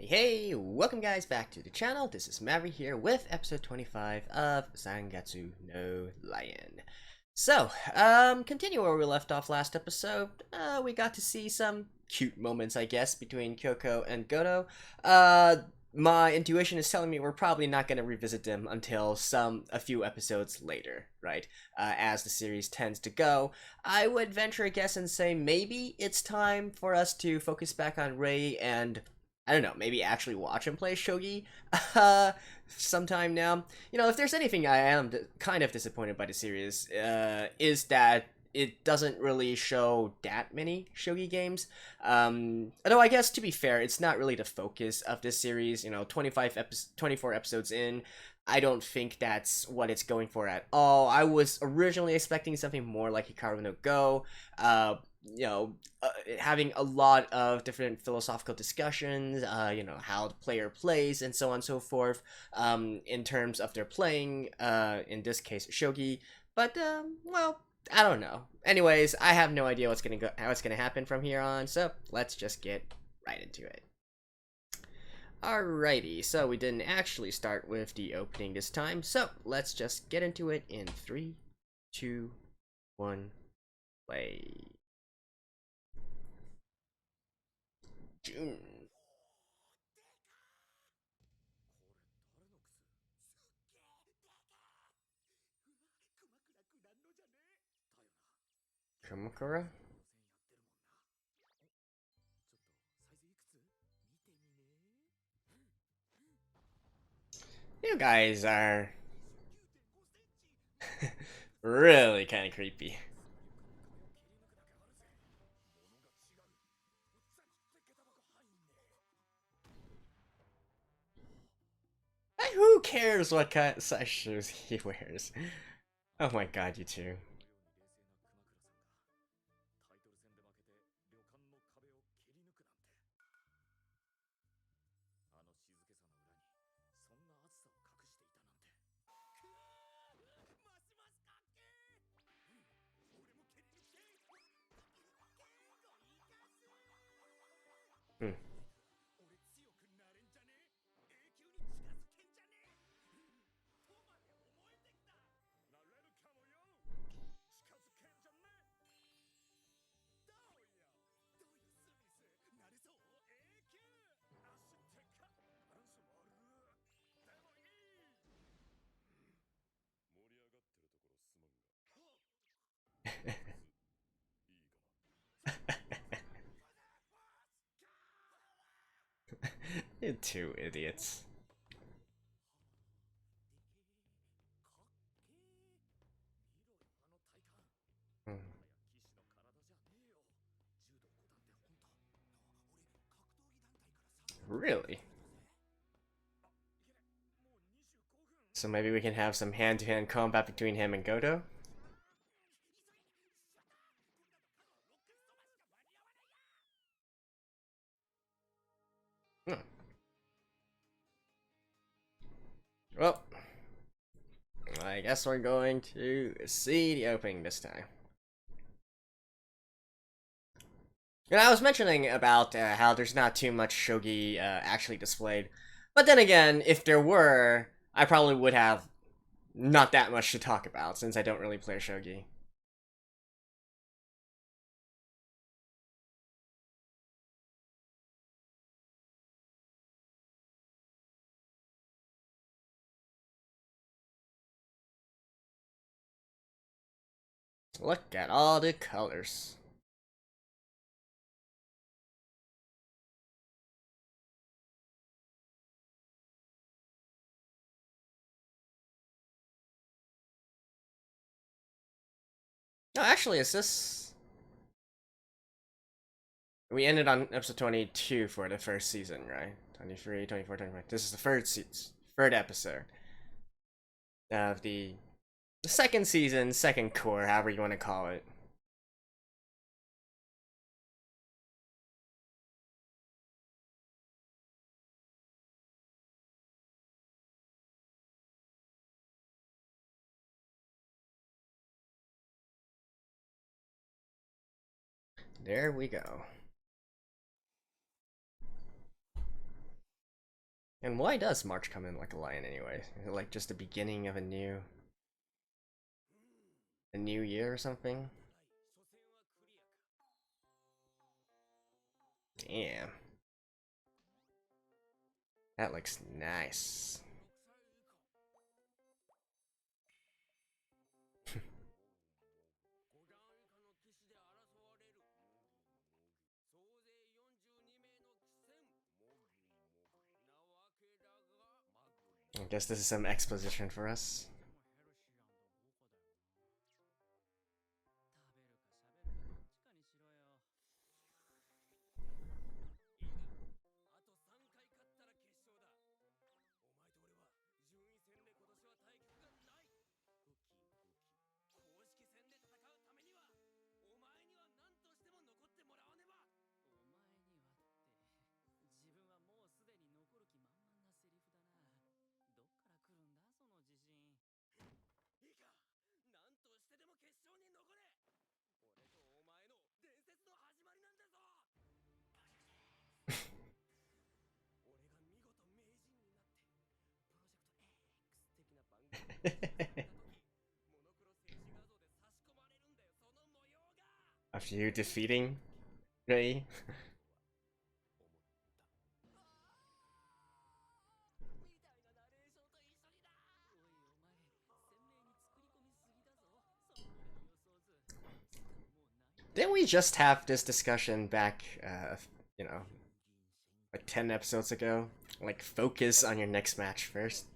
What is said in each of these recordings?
Hey, welcome guys back to the channel. This is Maverick here with episode 25 of Gatsu no Lion. So, continue where we left off last episode. We got to see some cute moments, I guess, between Kyoko and Goto. My intuition is telling me we're probably not going to revisit them until a few episodes later, right? As the series tends to go. I would venture a guess and say maybe it's time for us to focus back on Rei and I don't know, maybe actually watch him play shogi sometime now. You know, if there's anything I am kind of disappointed by the series, is that it doesn't really show that many shogi games. Although I guess to be fair, it's not really the focus of this series. You know, 24 episodes in, I don't think that's what it's going for at all. I was originally expecting something more like Hikaru no Go. You know, having a lot of different philosophical discussions, you know, how the player plays and so on and so forth, in terms of their playing, in this case, shogi. But, well, I don't know. Anyways, I have no idea how it's gonna happen from here on, so let's just get right into it. Alrighty, so we didn't actually start with the opening this time, so let's just get into it in 3, 2, 1, play. June. Kamakura? You guys are really kind of creepy. Who cares what kind of size shoes he wears? Oh my god, you two. Hmm. You two idiots. Hmm. Really? So maybe we can have some hand-to-hand combat between him and Goto? Hmm. Well, I guess we're going to see the opening this time. And I was mentioning about how there's not too much shogi actually displayed. But then again, if there were, I probably would have not that much to talk about since I don't really play shogi. Look at all the colors. No, actually, is this... We ended on episode 22 for the first season, right? 23, 24, 25. This is the third episode of the second season, second core, however you want to call it. There we go. And why does March come in like a lion anyway? Is it like just the beginning of a new year or something? Damn. That looks nice. I guess this is some exposition for us. After you defeating Ray. Didn't we just have this discussion back, you know, like 10 episodes ago? Like, focus on your next match first.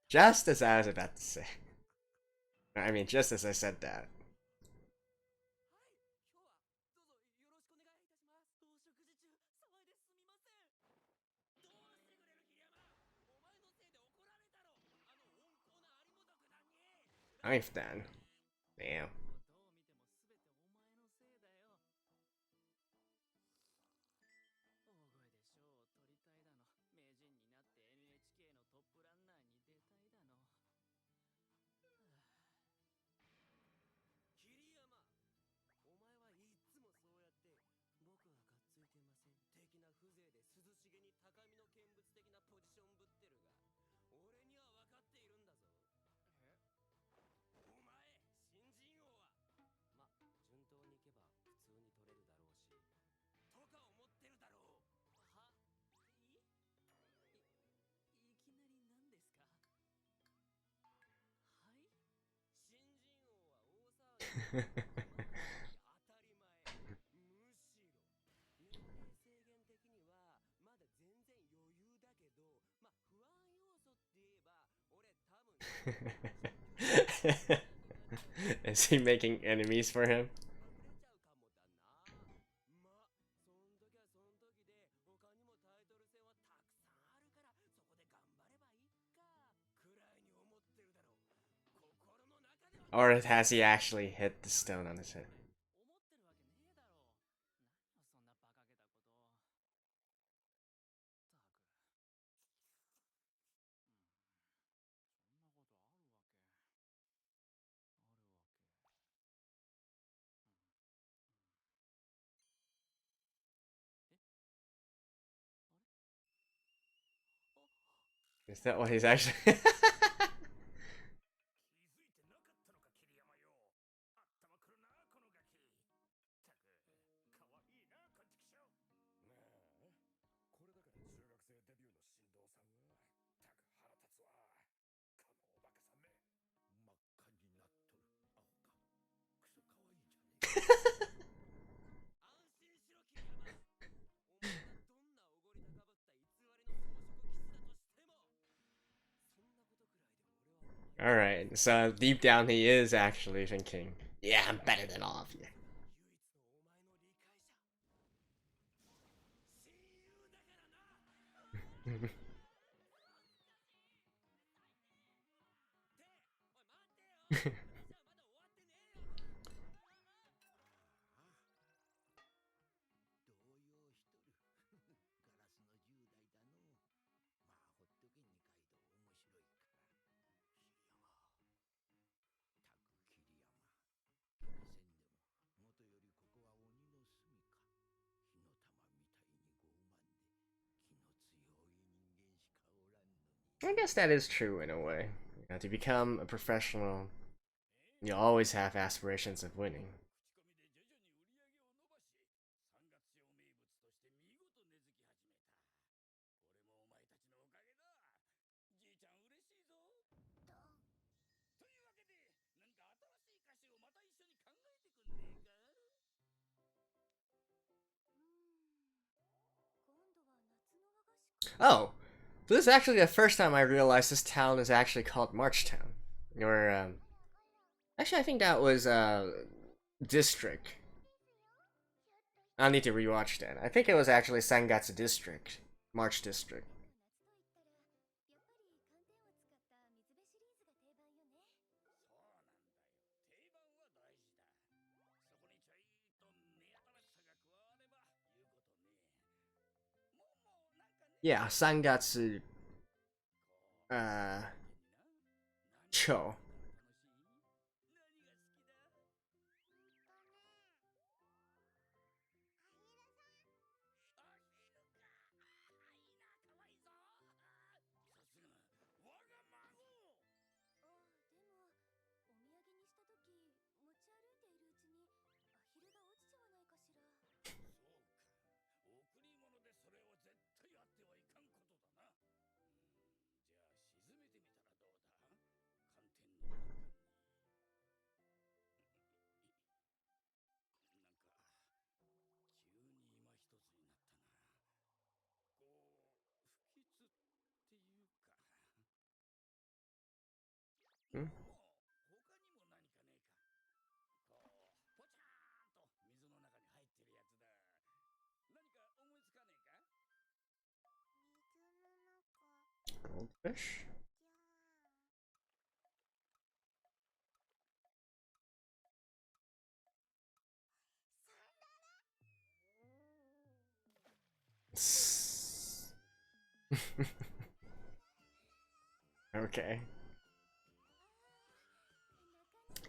Just as I was about to say. I mean, just as I said that. Knife then. Damn. Is he making enemies for him? Or has he actually hit the stone on his head? Is that what he's actually? Alright, so deep down he is actually thinking, yeah, I'm better than all of you. I guess that is true in a way. You know, to become a professional, you always have aspirations of winning. Oh, this is actually the first time I realized this town is actually called Marchtown. Or, actually, I think that was, District. I'll need to rewatch that. I think it was actually Sangatsu District. March District. Yeah, Sangatsu, uh, Cho. Hmm? Goldfish? Okay.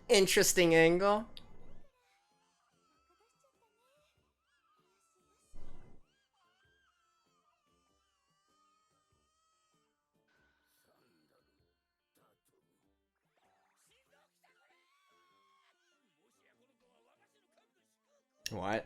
Interesting angle. What?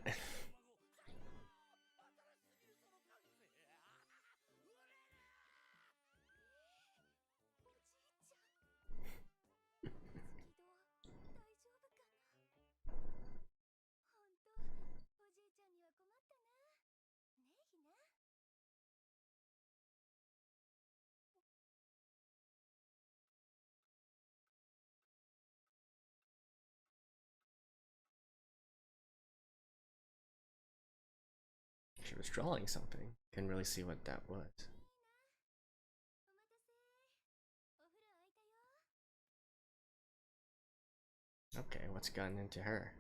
She was drawing something. Couldn't really see what that was. Okay, what's gotten into her?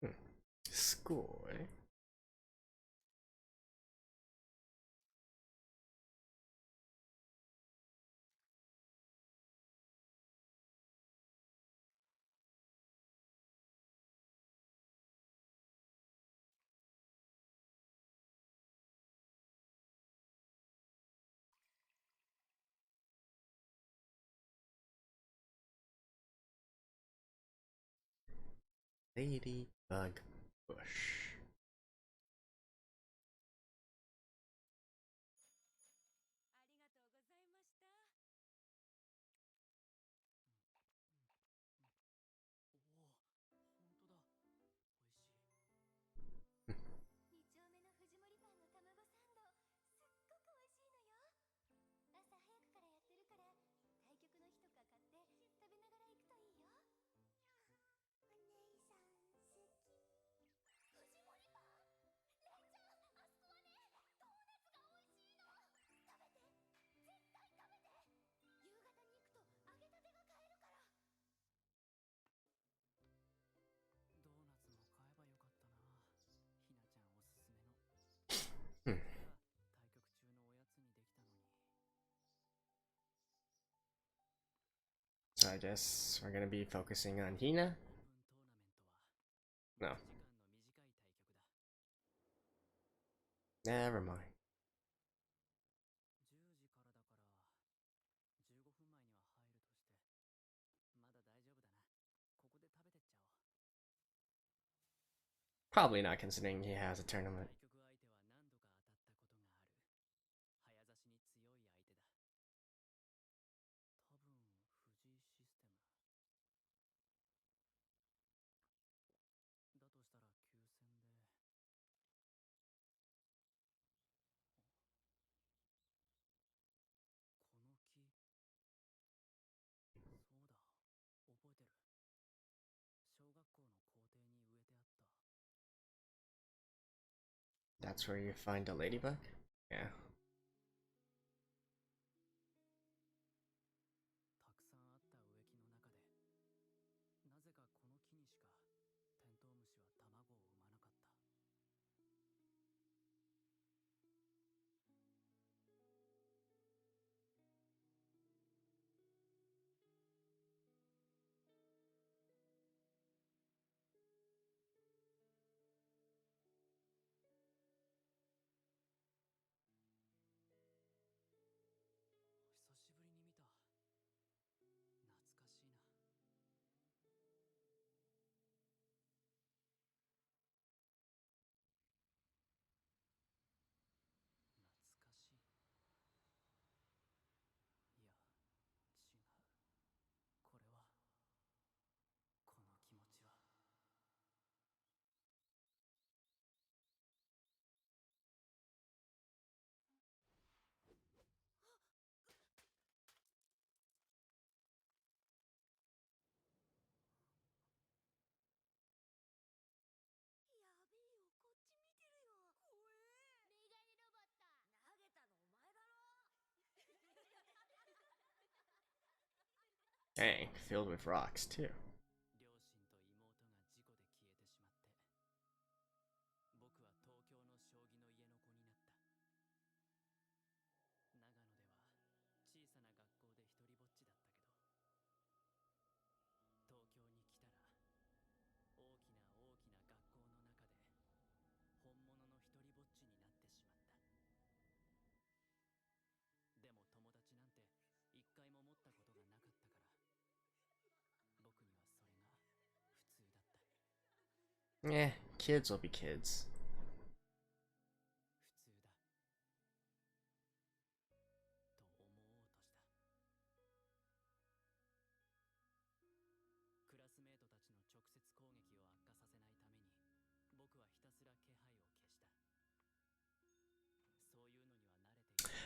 Hmm. School, eh? Ladybug bush. so I guess we're gonna be focusing on Hina. No. Never mind. Probably not, considering he has a tournament. That's where you find a ladybug? Yeah. Dang, filled with rocks too. Yeah, kids will be kids.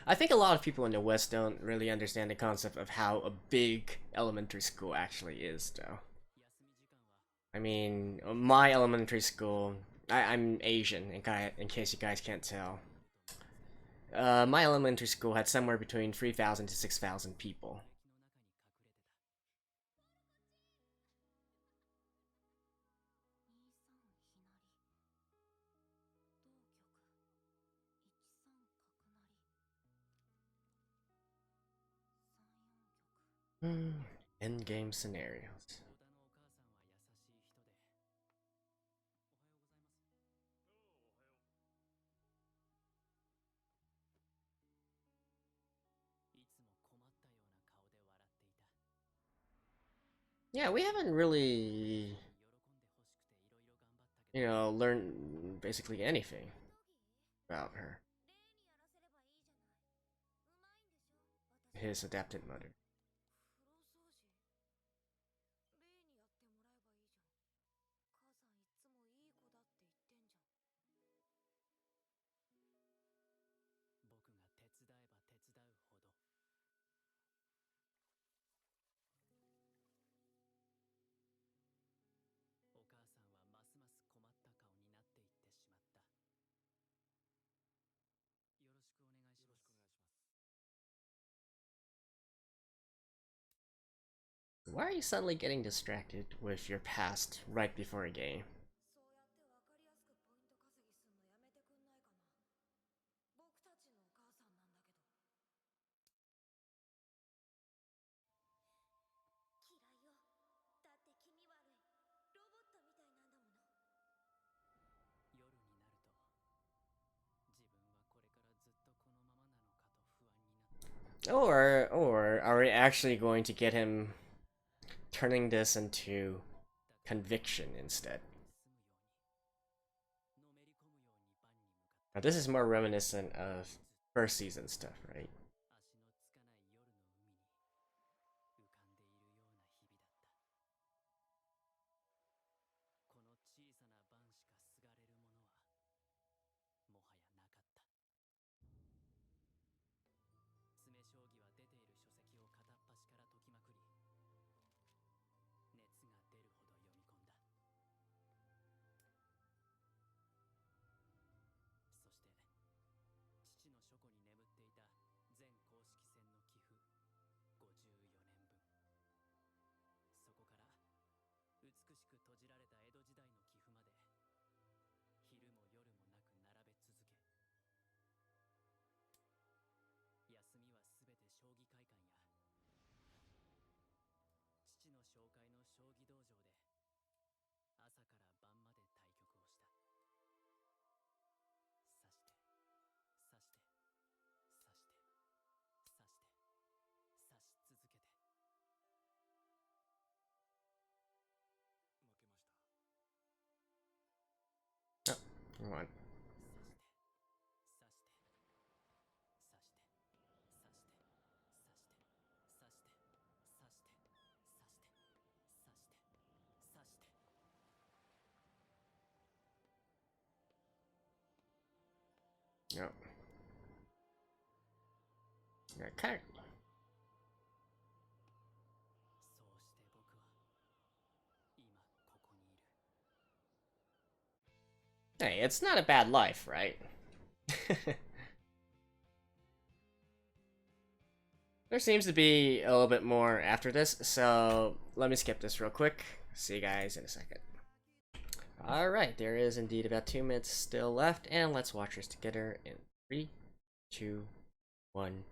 I think a lot of people in the West don't really understand the concept of how a big elementary school actually is, though. I mean, my elementary school, I'm Asian, in case you guys can't tell. My elementary school had somewhere between 3,000 to 6,000 people. Endgame scenarios. Yeah, we haven't really, learned basically anything about her. His adopted mother. Why are you suddenly getting distracted with your past right before a game? Or are we actually going to get him turning this into conviction instead? Now this is more reminiscent of first season stuff, right? Oh, come on. No. Okay. Hey, it's not a bad life, right? There seems to be a little bit more after this, so let me skip this real quick. See you guys in a second. Alright, there is indeed about 2 minutes still left, and let's watch this together in 3, 2, 1,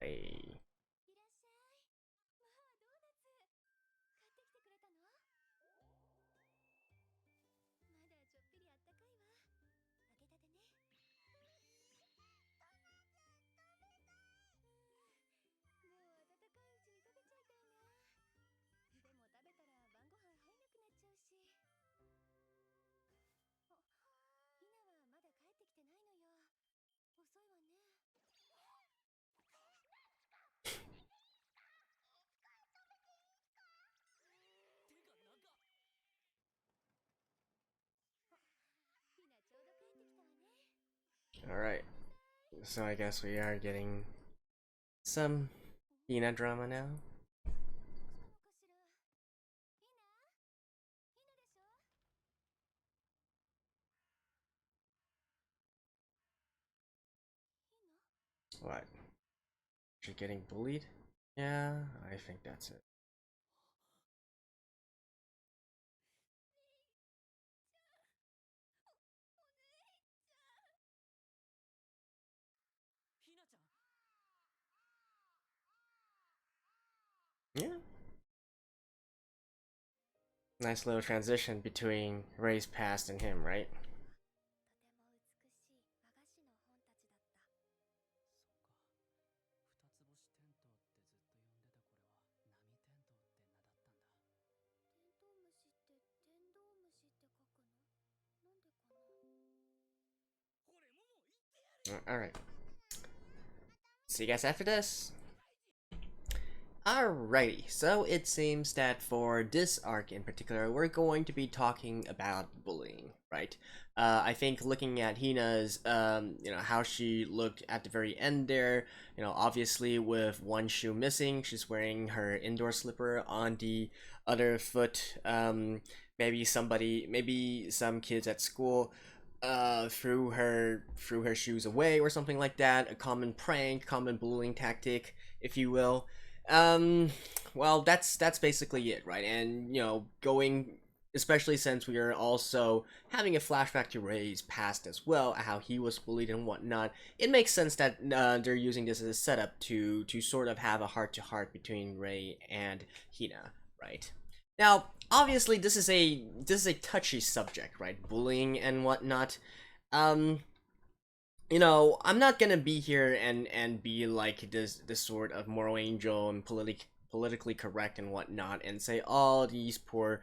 play. Alright, so I guess we are getting some Hina drama now. What? She getting bullied? Yeah, I think that's it. Yeah. Nice little transition between Ray's past and him, right? Alright. See you guys after this. Alrighty, so it seems that for this arc in particular, we're going to be talking about bullying, right? I think looking at Hina's, how she looked at the very end there, obviously with one shoe missing, she's wearing her indoor slipper on the other foot. Maybe some kids at school threw her shoes away or something like that. A common prank, common bullying tactic, if you will. um well, that's basically it, right? And going, especially since we are also having a flashback to Ray's past as well, how he was bullied and whatnot, it makes sense that they're using this as a setup to sort of have a heart-to-heart between Ray and Hina, right? Now obviously this is a touchy subject, right? Bullying and whatnot. um I'm not gonna be here and be like this sort of moral angel and politically correct and whatnot and say, oh, these poor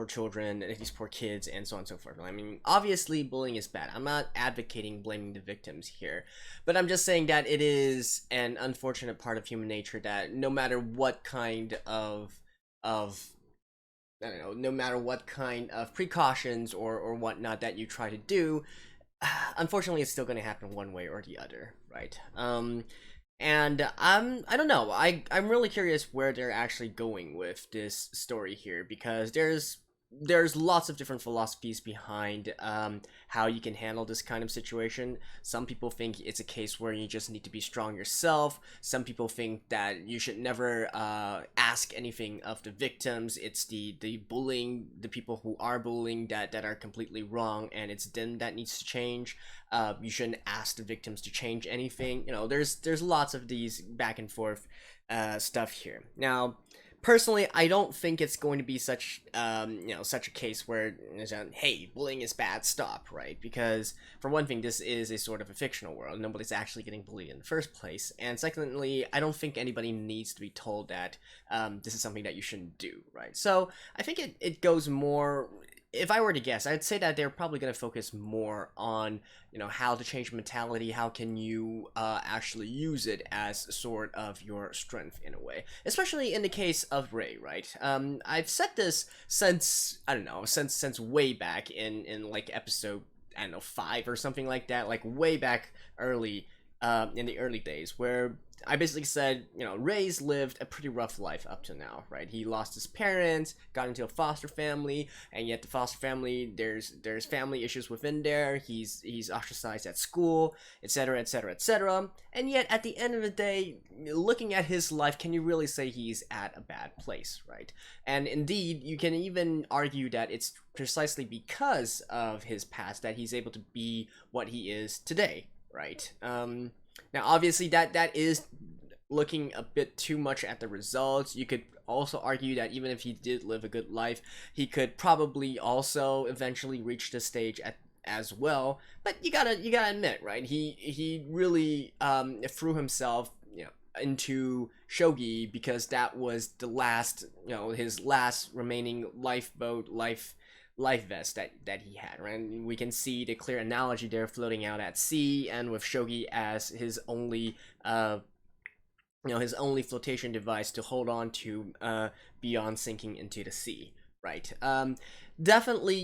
children, these poor kids, and so on and so forth. I mean, obviously bullying is bad. I'm not advocating blaming the victims here, but I'm just saying that it is an unfortunate part of human nature that no matter what kind of I don't know, no matter what kind of precautions or whatnot that you try to do, unfortunately it's still going to happen one way or the other, right? And I don't know, I'm really curious where they're actually going with this story here, because there's lots of different philosophies behind how you can handle this kind of situation. Some people think it's a case where you just need to be strong yourself. Some people think that you should never ask anything of the victims. It's the bullying, the people who are bullying that are completely wrong, and it's them that needs to change. You shouldn't ask the victims to change anything. There's lots of these back and forth stuff here. Now, personally, I don't think it's going to be such such a case where hey, bullying is bad, stop, right? Because for one thing, this is a sort of a fictional world. Nobody's actually getting bullied in the first place, and secondly, I don't think anybody needs to be told that this is something that you shouldn't do, right? So I think it goes more. If I were to guess, I'd say that they're probably going to focus more on, how to change mentality. How can you actually use it as sort of your strength in a way, especially in the case of Ray, right? I've said this since, I don't know, since way back in like episode, I don't know, 5 or something like that, like way back early, in the early days, where I basically said, Ray's lived a pretty rough life up to now, right? He lost his parents, got into a foster family, and yet the foster family, there's family issues within there. He's ostracized at school, etc., etc., etc. And yet, at the end of the day, looking at his life, can you really say he's at a bad place, right? And indeed, you can even argue that it's precisely because of his past that he's able to be what he is today, right? Now, obviously, that is looking a bit too much at the results. You could also argue that even if he did live a good life, he could probably also eventually reach this stage as well. But you gotta admit, right? He really threw himself, into shogi because that was the last, his last remaining lifeboat, life vest that he had, right? And we can see the clear analogy there, floating out at sea, and with shogi as his only his only flotation device to hold on to beyond sinking into the sea, right? Definitely,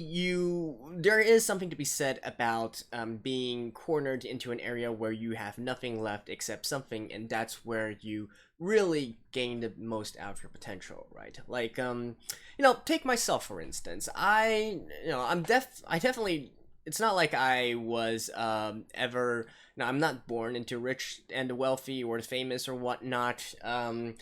there is something to be said about being cornered into an area where you have nothing left except something, and that's where you really gain the most out of your potential, right? Like, take myself for instance. I definitely. It's not like I was ever. No, I'm not born into rich and wealthy or famous or whatnot. I'm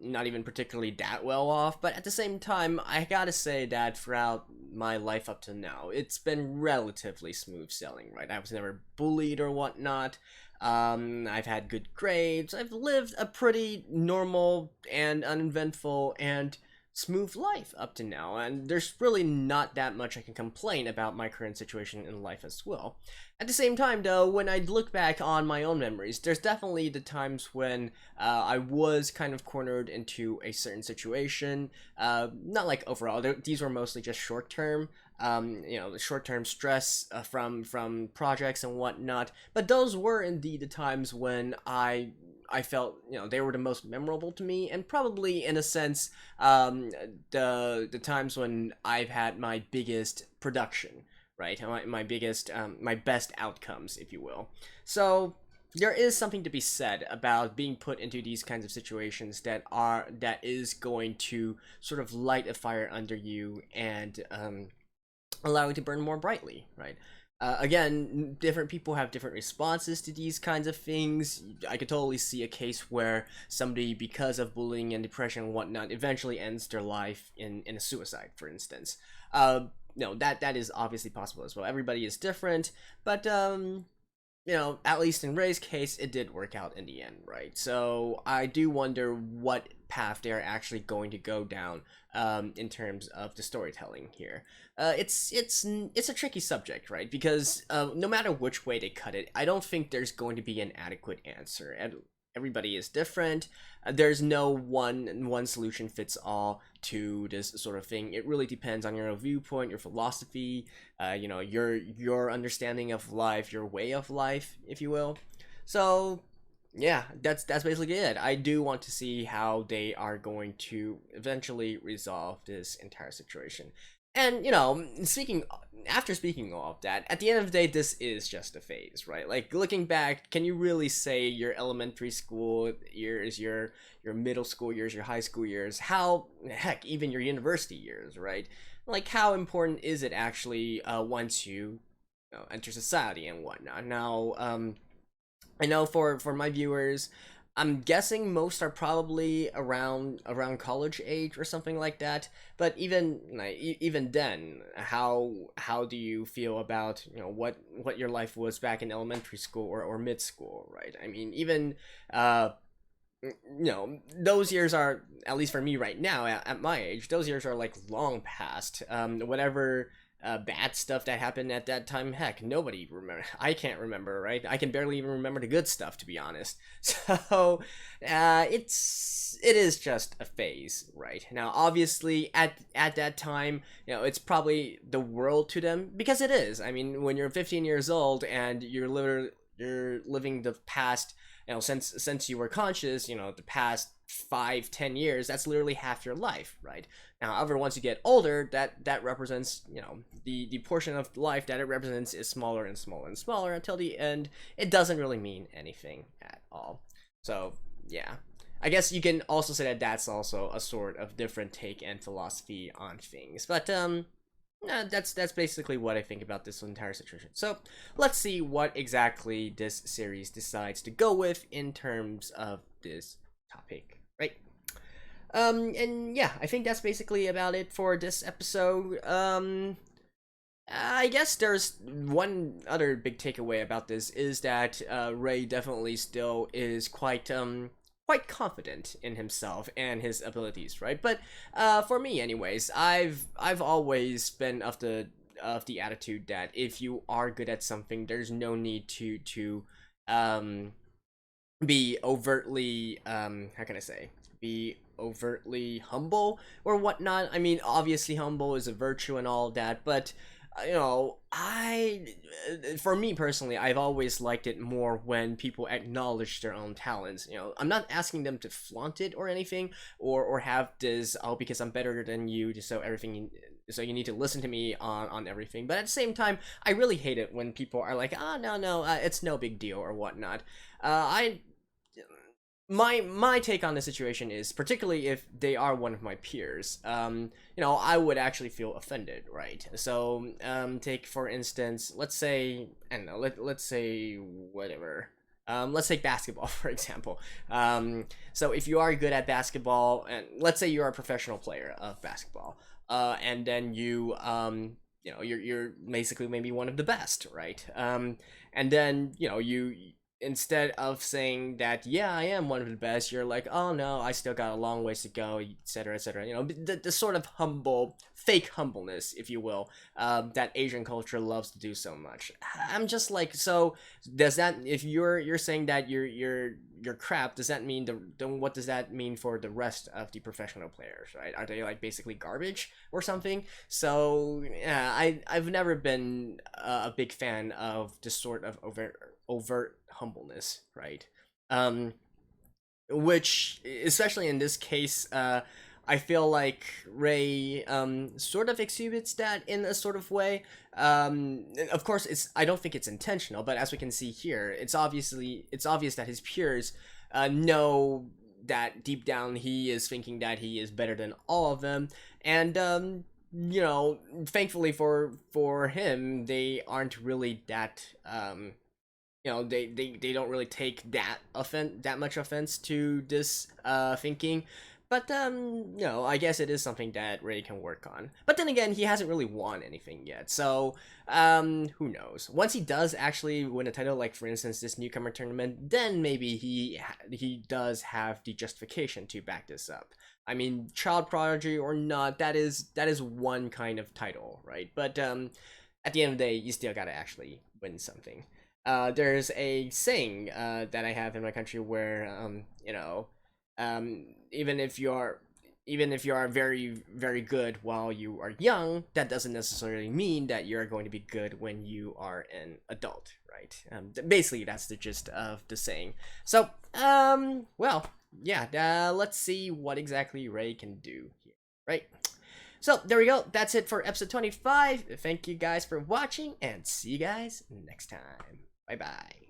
not even particularly that well off, but at the same time, I gotta say that throughout my life up to now, it's been relatively smooth sailing, right? I was never bullied or whatnot. I've had good grades. I've lived a pretty normal and uneventful and smooth life up to now, and there's really not that much I can complain about my current situation in life as well. At the same time, though, when I look back on my own memories, there's definitely the times when I was kind of cornered into a certain situation. Not like overall; these were mostly just short term. The short term stress from projects and whatnot. But those were indeed the times when I felt they were the most memorable to me, and probably in a sense the times when I've had my biggest production, right? My biggest my best outcomes, if you will. So there is something to be said about being put into these kinds of situations that is going to sort of light a fire under you and allow you to burn more brightly, right? Again, different people have different responses to these kinds of things. I could totally see a case where somebody, because of bullying and depression and whatnot, eventually ends their life in a suicide, for instance. No, that is obviously possible as well. Everybody is different, but at least in Ray's case, it did work out in the end, right? So I do wonder what path they're actually going to go down in terms of the storytelling here. It's a tricky subject, right? Because no matter which way they cut it, I don't think there's going to be an adequate answer. And everybody is different. There's no one solution fits all to this sort of thing. It really depends on your viewpoint, your philosophy, your understanding of life, your way of life, if you will. So yeah, that's basically it. I do want to see how they are going to eventually resolve this entire situation. And speaking all of that, at the end of the day, this is just a phase, right? Like, looking back, can you really say your elementary school years, your middle school years, your high school years, heck, even your university years, right? Like, how important is it actually once you enter society and whatnot? Now, I know for my viewers, I'm guessing most are probably around college age or something like that. But even then, how do you feel about what your life was back in elementary school or mid school, right? I mean, even those years are, at least for me right now at my age, those years are like long past. Whatever bad stuff that happened at that time, heck, nobody remember. I can't remember, right? I can barely even remember the good stuff, to be honest. So it is just a phase, right? Now, obviously, at that time, it's probably the world to them, because it is. I mean, when you're 15 years old and you're living the past, since you were conscious, the past 5-10 years, that's literally half your life, right? Now, however, once you get older, that represents, the portion of life that it represents is smaller and smaller and smaller until the end. It doesn't really mean anything at all. So yeah, I guess you can also say that that's also a sort of different take and philosophy on things. But that's basically what I think about this entire situation. So let's see what exactly this series decides to go with in terms of this topic, right? And yeah, I think that's basically about it for this episode. I guess there's one other big takeaway about this is that Ray definitely still is quite confident in himself and his abilities, right? But for me, anyways, I've always been of the attitude that if you are good at something, there's no need to be overtly how can I say, be overtly humble or whatnot. I mean, obviously humble is a virtue and all of that, but for me personally, I've always liked it more when people acknowledge their own talents. I'm not asking them to flaunt it or anything, or have this, because I'm better than you, so you need to listen to me on everything. But at the same time, I really hate it when people are like, no, it's no big deal or whatnot. My take on the situation is, particularly if they are one of my peers, I would actually feel offended, right? So, take for instance, let's say, I don't know, let's say whatever. Let's take basketball, for example. So if you are good at basketball, and let's say you're a professional player of basketball, and then you're basically maybe one of the best, right? And then, you instead of saying that, yeah, I am one of the best, you're like, oh no, I still got a long ways to go, etc., etc. The sort of fake humbleness, if you will, that Asian culture loves to do so much. I'm just like, so does that, if you're saying that you're crap, does that mean then what does that mean for the rest of the professional players, right? Are they like basically garbage or something? So yeah, I've never been a big fan of this sort of overt humbleness, right? Which, especially in this case, I feel like Ray sort of exhibits that in a sort of way. Of course, I don't think it's intentional, but as we can see here, it's obvious that his peers know that deep down he is thinking that he is better than all of them, and thankfully for him, they aren't really that they don't really take that much offense to this thinking. But I guess it is something that Ray can work on. But then again, he hasn't really won anything yet, so who knows? Once he does actually win a title, like for instance this newcomer tournament, then maybe he does have the justification to back this up. I mean, child prodigy or not, that is one kind of title, right? But at the end of the day, you still gotta actually win something. There's a saying that I have in my country where even if you are very very good while you are young, that doesn't necessarily mean that you're going to be good when you are an adult, right? Basically, that's the gist of the saying. So, well, yeah, let's see what exactly Ray can do here, right? So, there we go. That's it for episode 25. Thank you guys for watching, and see you guys next time. Bye-bye.